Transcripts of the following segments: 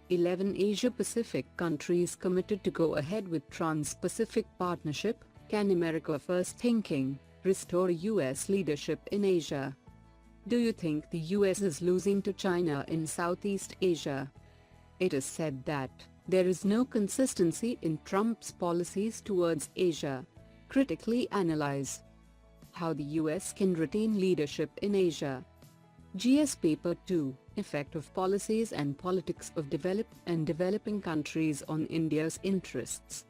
11 Asia-Pacific countries committed to go ahead with Trans-Pacific Partnership. Can America first thinking restore US leadership in Asia? Do you think the US is losing to China in Southeast Asia? It is said that there is no consistency in Trump's policies towards Asia. Critically analyze how the US can retain leadership in Asia. GS Paper 2, Effect of Policies and Politics of Developed and Developing Countries on India's Interests.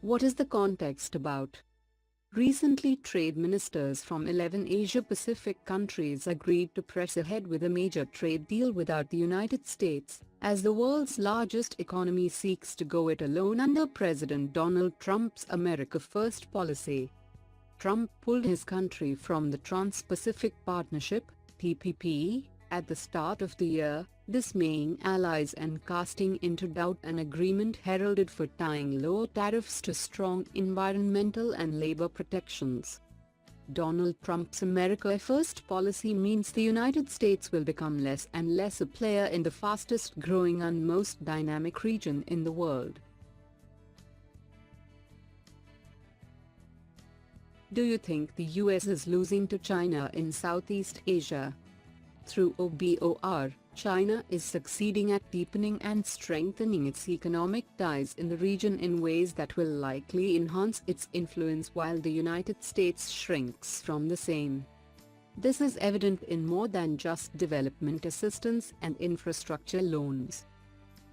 What is the context about? Recently, trade ministers from 11 Asia-Pacific countries agreed to press ahead with a major trade deal without the United States, as the world's largest economy seeks to go it alone under President Donald Trump's America First policy. Trump pulled his country from the Trans-Pacific Partnership, TPP, at the start of the year, dismaying allies and casting into doubt an agreement heralded for tying lower tariffs to strong environmental and labor protections. Donald Trump's America First policy means the United States will become less and less a player in the fastest growing and most dynamic region in the world. Do you think the US is losing to China in Southeast Asia? Through OBOR, China is succeeding at deepening and strengthening its economic ties in the region in ways that will likely enhance its influence while the United States shrinks from the same. This is evident in more than just development assistance and infrastructure loans.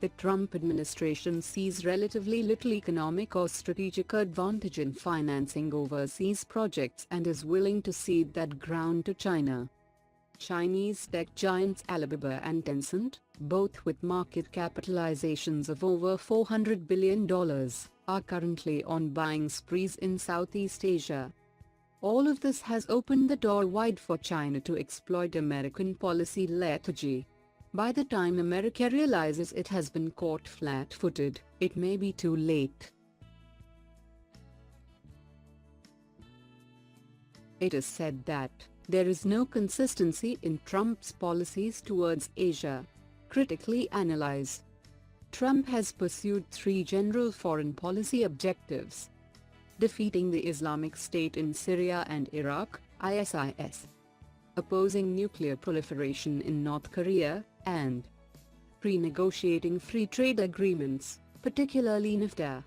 The Trump administration sees relatively little economic or strategic advantage in financing overseas projects and is willing to cede that ground to China. Chinese tech giants Alibaba and Tencent, both with market capitalizations of over $400 billion, are currently on buying sprees in Southeast Asia. All of this has opened the door wide for China to exploit American policy lethargy. By the time America realizes it has been caught flat-footed, it may be too late. It is said that there is no consistency in Trump's policies towards Asia. Critically analyze. Trump has pursued three general foreign policy objectives: defeating the Islamic State in Syria and Iraq, ISIS, opposing nuclear proliferation in North Korea, and renegotiating free trade agreements, particularly NAFTA.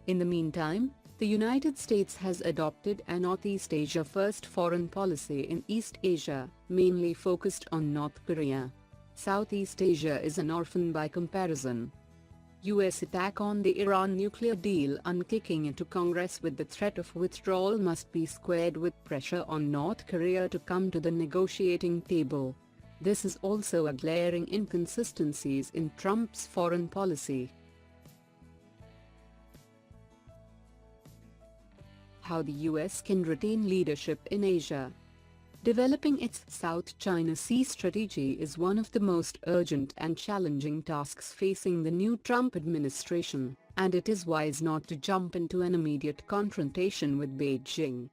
In the meantime, the United States has adopted a Northeast Asia first foreign policy in East Asia, mainly focused on North Korea. Southeast Asia is an orphan by comparison. US attack on the Iran nuclear deal and kicking into Congress with the threat of withdrawal must be squared with pressure on North Korea to come to the negotiating table. This is also a glaring inconsistencies in Trump's foreign policy. How the US can retain leadership in Asia. Developing its South China Sea strategy is one of the most urgent and challenging tasks facing the new Trump administration, and it is wise not to jump into an immediate confrontation with Beijing.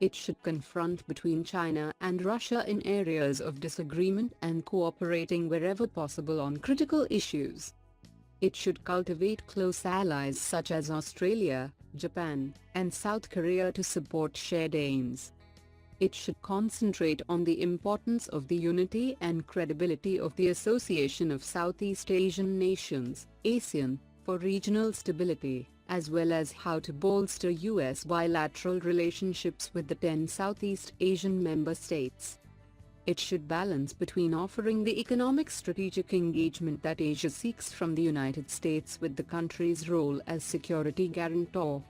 It should confront between China and Russia in areas of disagreement and cooperating wherever possible on critical issues. It should cultivate close allies such as Australia, Japan, and South Korea to support shared aims. It should concentrate on the importance of the unity and credibility of the Association of Southeast Asian Nations, ASEAN, for regional stability, as well as how to bolster US bilateral relationships with the 10 Southeast Asian member states. It should balance between offering the economic strategic engagement that Asia seeks from the United States with the country's role as security guarantor,